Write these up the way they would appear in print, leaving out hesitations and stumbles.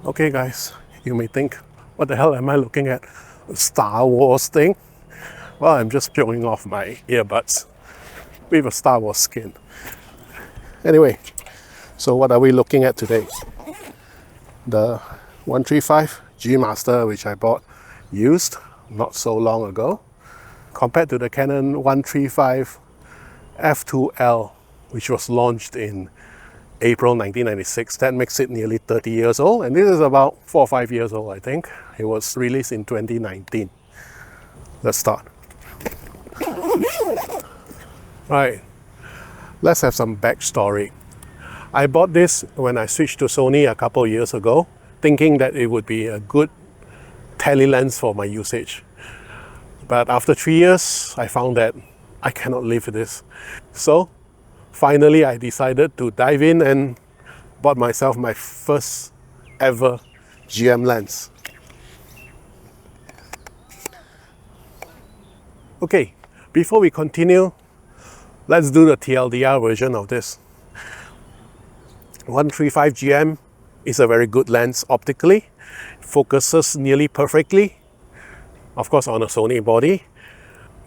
Okay guys, you may think, what the hell am I looking at? A Star Wars thing? Well, I'm just showing off my earbuds with a Star Wars skin. Anyway, so what are we looking at today? The 135 G Master, which I bought used not so long ago, compared to the Canon 135 f2L, which was launched in April 1996. That makes it nearly 30 years old, and this is about 4 or 5 years old, I think. It was released in 2019. Let's start. Right, let's have some backstory. I bought this when I switched to Sony a couple of years ago, thinking that it would be a good tele lens for my usage. But after 3 years, I found that I cannot live with this. So finally, I decided to dive in and bought myself my first ever GM lens. Okay, before we continue, let's do the TLDR version of this. 135 GM is a very good lens optically. It focuses nearly perfectly, of course on a Sony body,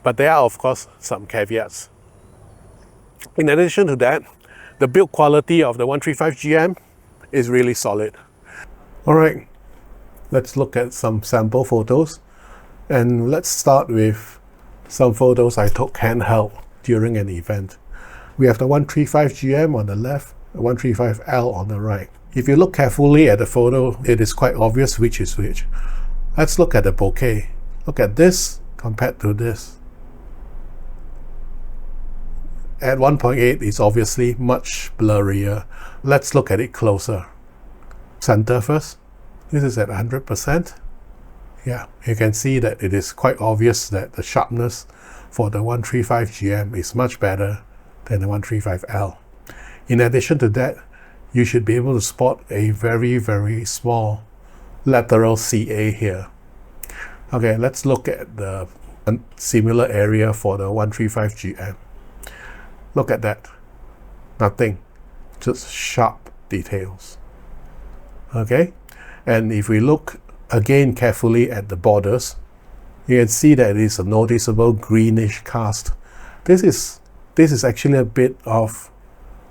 but there are of course some caveats. In addition to that, the build quality of the 135 GM is really solid. Alright, let's look at some sample photos, and let's start with some photos I took handheld during an event. We have the 135 GM on the left, the 135L on the right. If you look carefully at the photo, it is quite obvious which is which. Let's look at the bokeh. Look at this compared to this. At 1.8, it's obviously much blurrier. Let's look at it closer. Center first. This is at 100%. Yeah, you can see that it is quite obvious that the sharpness for the 135 GM is much better than the 135L. In addition to that, you should be able to spot a very, very small lateral CA here. Okay, let's look at the similar area for the 135 GM. Look at that. Nothing. Just sharp details. Okay? And if we look again carefully at the borders, you can see that it is a noticeable greenish cast. This is actually a bit of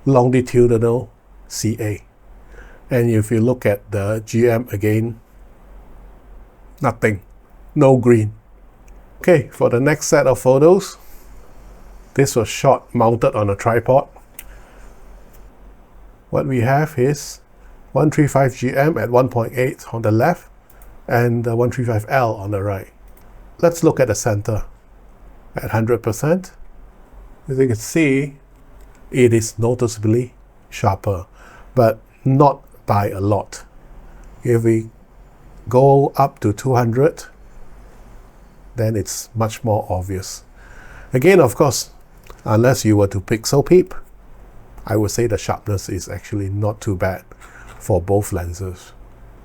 longitudinal CA. And if you look at the GM again, nothing. No green. Okay, for the next set of photos, this was shot mounted on a tripod. What we have is 135 GM at 1.8 on the left and the 135L on the right. Let's look at the center at 100%. As you can see, it is noticeably sharper, but not by a lot. If we go up to 200, then it's much more obvious. Again, of course, unless you were to pixel peep, I would say the sharpness is actually not too bad for both lenses.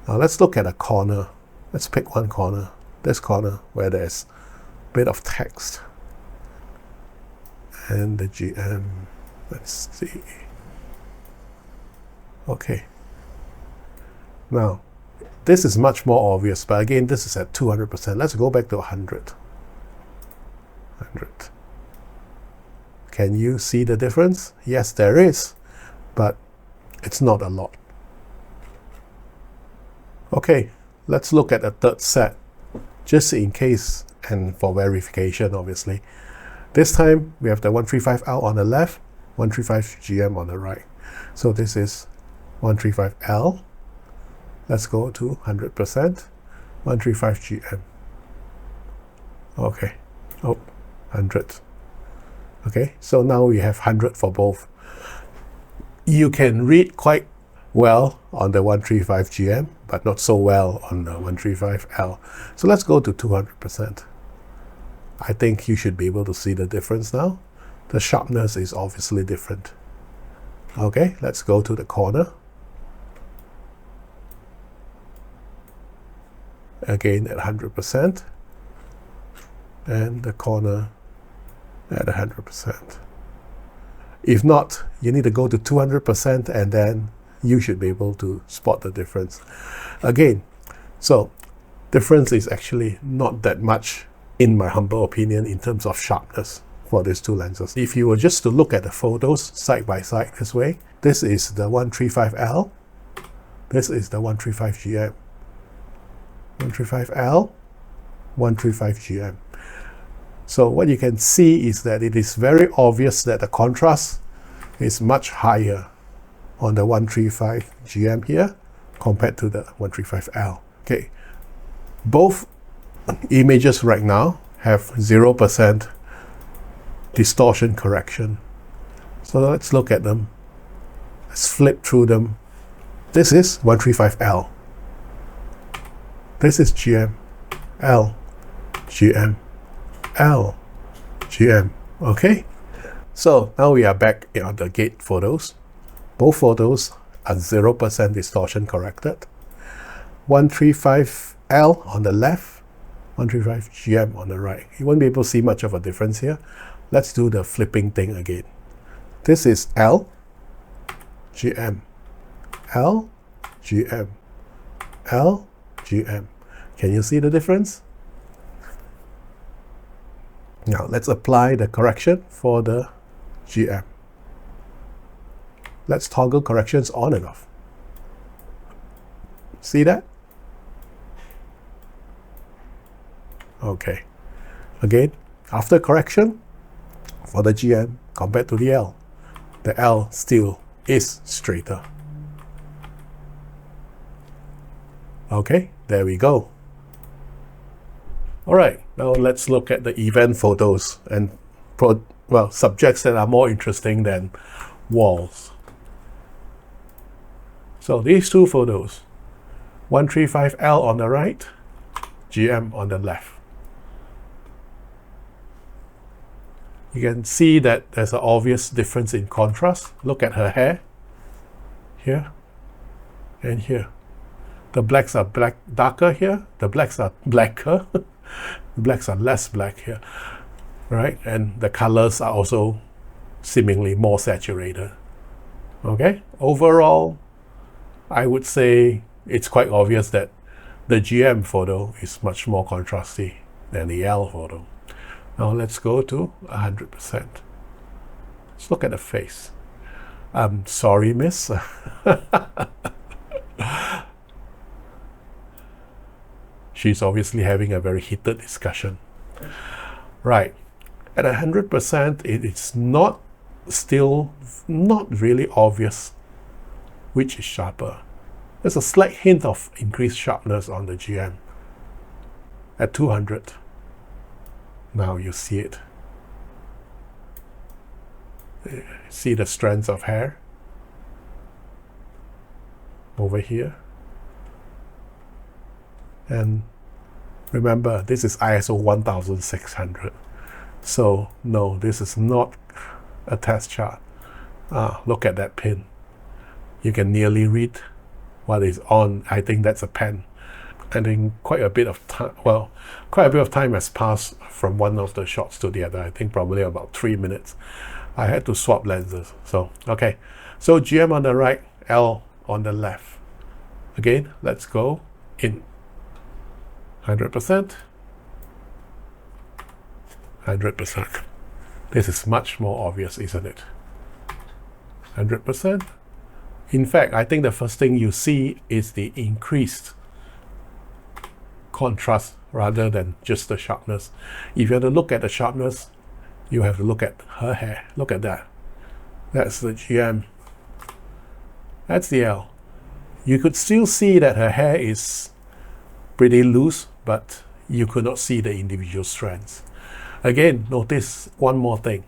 Now let's look at a corner. Let's pick one corner. This corner where there's a bit of text. And the GM, let's see. Okay. Now, this is much more obvious, but again, this is at 200%. Let's go back to 100. 100. Can you see the difference? Yes, there is, but it's not a lot. Okay, let's look at a third set, just in case and for verification, obviously. This time, we have the 135L on the left, 135 GM on the right. So this is 135L. Let's go to 100%, 135 GM. Okay, oh, 100. Okay, so now we have 100 for both. You can read quite well on the 135 GM, but not so well on the 135L. So let's go to 200%. I think you should be able to see the difference now. The sharpness is obviously different. Okay, let's go to the corner. Again at 100%. And the corner at 100%. If not, you need to go to 200% and then you should be able to spot the difference. Again, so difference is actually not that much, in my humble opinion, in terms of sharpness for these two lenses. If you were just to look at the photos side by side this way, this is the 135L, this is the 135GM. 135L, 135GM. So what you can see is that it is very obvious that the contrast is much higher on the 135GM here compared to the 135L. Okay, both images right now have 0% distortion correction. So let's look at them. Let's flip through them. This is 135L. This is GM, L, GM, L, GM. Okay, so now we are back on the gate photos. Both photos are 0% distortion corrected. 135L on the left, 135GM on the right. You won't be able to see much of a difference here. Let's do the flipping thing again. This is L, GM, L, GM, L, GM. Can you see the difference? Now let's apply the correction for the GM. Let's toggle corrections on and off. See that? Okay. Again, after correction, for the GM compared to the L still is straighter. Okay, there we go. All right, now let's look at the event photos and subjects that are more interesting than walls. So these two photos, 135L on the right, GM on the left. You can see that there's an obvious difference in contrast. Look at her hair here and here. The blacks are darker here, the blacks are blacker, the blacks are less black here, right? And the colors are also seemingly more saturated. Okay, overall, I would say it's quite obvious that the GM photo is much more contrasty than the L photo. Now let's go to 100%. Let's look at the face. I'm sorry, miss. She's obviously having a very heated discussion. Right, at 100%, it's still not really obvious which is sharper. There's a slight hint of increased sharpness on the GM. At 200, now you see it. See the strands of hair over here. And remember, this is ISO 1600. So no, this is not a test chart. Look at that pin. You can nearly read what is on. I think that's a pen. I think quite a bit of time has passed from one of the shots to the other. I think probably about 3 minutes. I had to swap lenses. So, okay. So GM on the right, L on the left. Again, let's go in. 100%. 100%. This is much more obvious, isn't it? 100%. In fact, I think the first thing you see is the increased contrast rather than just the sharpness. If you have to look at the sharpness, you have to look at her hair. Look at that. That's the GM. That's the L. You could still see that her hair is pretty loose, but you could not see the individual strands. Again, notice one more thing.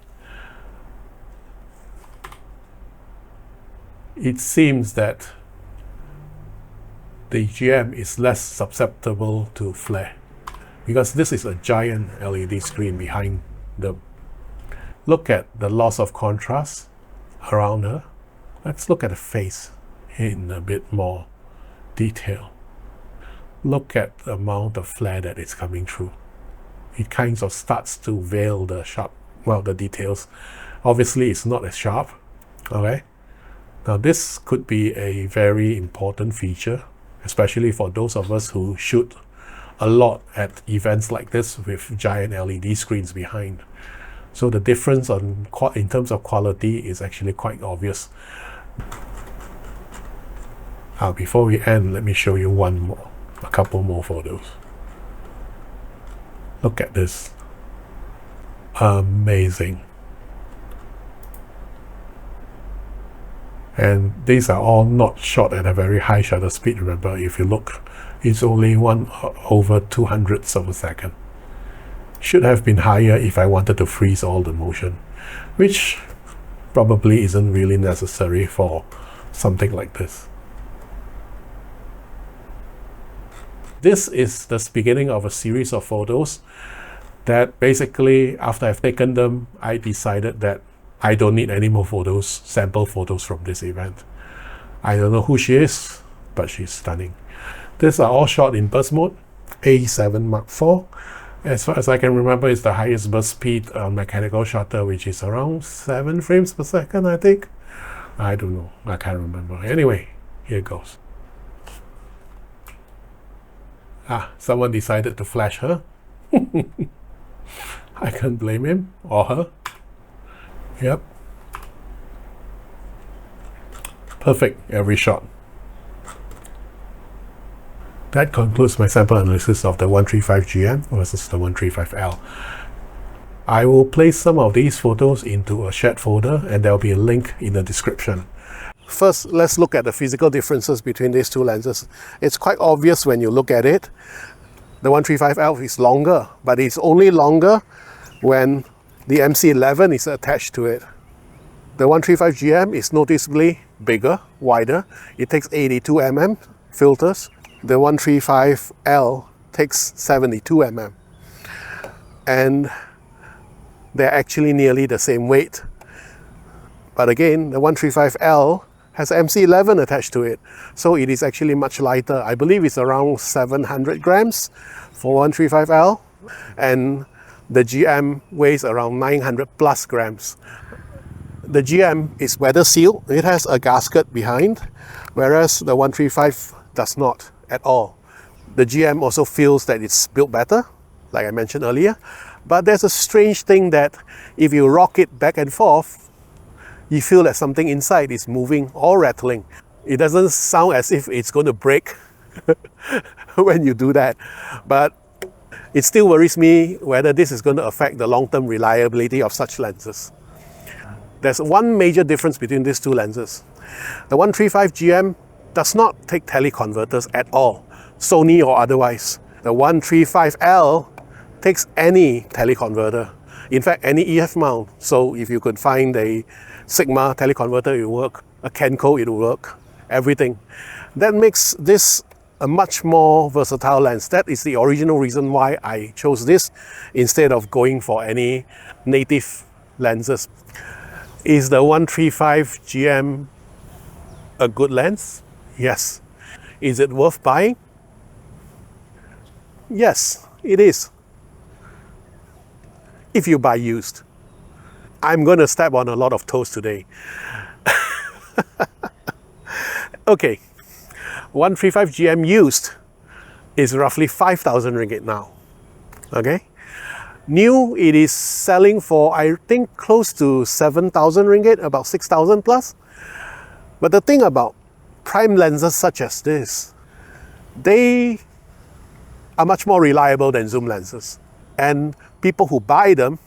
It seems that the GM is less susceptible to flare because this is a giant LED screen behind them. Look at the loss of contrast around her. Let's look at the face in a bit more detail. Look at the amount of flare that is coming through. It kind of starts to veil the the details. Obviously, it's not as sharp. Okay. Now this could be a very important feature, especially for those of us who shoot a lot at events like this with giant LED screens behind. So the difference in terms of quality is actually quite obvious. Before we end, let me show you a couple more photos. Look at this. Amazing. And these are all not shot at a very high shutter speed. Remember, if you look, it's only 1/200th of a second. Should have been higher if I wanted to freeze all the motion, which probably isn't really necessary for something like this. This is the beginning of a series of photos that basically, after I've taken them, I decided that I don't need any more photos, sample photos from this event. I don't know who she is, but she's stunning. These are all shot in burst mode, A7 Mark IV. As far as I can remember, it's the highest burst speed on mechanical shutter, which is around 7 frames per second, I think. I don't know, I can't remember. Anyway, here goes. Someone decided to flash her. I can't blame him or her. Yep. Perfect every shot. That concludes my sample analysis of the 135GM versus the 135L. I will place some of these photos into a shared folder, and there will be a link in the description. First, let's look at the physical differences between these two lenses. It's quite obvious when you look at it. The 135L is longer, but it's only longer when the MC11 is attached to it. The 135GM is noticeably bigger, wider. It takes 82 mm filters. The 135L takes 72 mm. And they're actually nearly the same weight. But again, the 135L has MC11 attached to it, so it is actually much lighter. I believe it's around 700 grams for 135L, and the GM weighs around 900 plus grams. The GM is weather sealed. It has a gasket behind, whereas the 135 does not at all. The GM also feels that it's built better, like I mentioned earlier, but there's a strange thing that if you rock it back and forth, you feel that something inside is moving or rattling. It doesn't sound as if it's going to break when you do that, but it still worries me whether this is going to affect the long-term reliability of such lenses. There's one major difference between these two lenses. The 135GM does not take teleconverters at all, Sony or otherwise. The 135L takes any teleconverter, in fact any EF mount. So if you could find a Sigma teleconverter, it will work, a Kenko, it will work, everything. That makes this a much more versatile lens. That is the original reason why I chose this instead of going for any native lenses. Is the 135GM a good lens? Yes. Is it worth buying? Yes, it is. If you buy used. I'm going to step on a lot of toes today. Okay, 135GM used is roughly 5,000 ringgit now. Okay, new it is selling for I think close to 7,000 ringgit, about 6,000 plus. But the thing about prime lenses such as this, they are much more reliable than zoom lenses, and people who buy them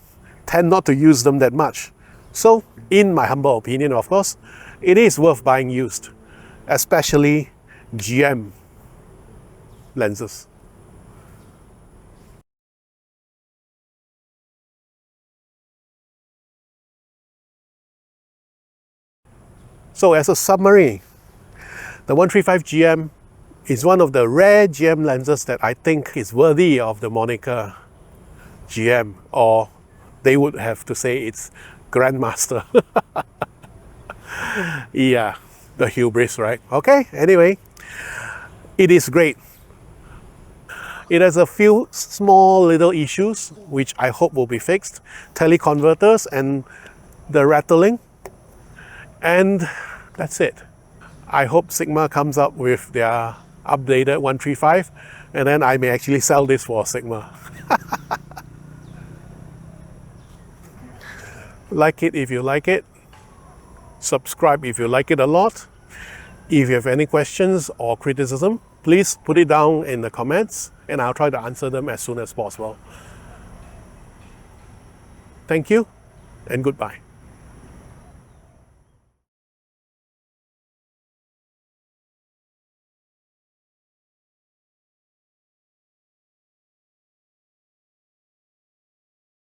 tend not to use them that much. So, in my humble opinion, of course, it is worth buying used, especially GM lenses. So, as a summary, the 135GM is one of the rare GM lenses that I think is worthy of the moniker GM, or they would have to say it's Grandmaster. Yeah, the hubris, right? Okay, anyway, it is great. It has a few small little issues which I hope will be fixed. Teleconverters and the rattling. And That's it. I hope Sigma comes up with their updated 135, and then I may actually sell this for Sigma. Like it if you like it. Subscribe if you like it a lot. If you have any questions or criticism, please put it down in the comments and I'll try to answer them as soon as possible. Thank you and goodbye.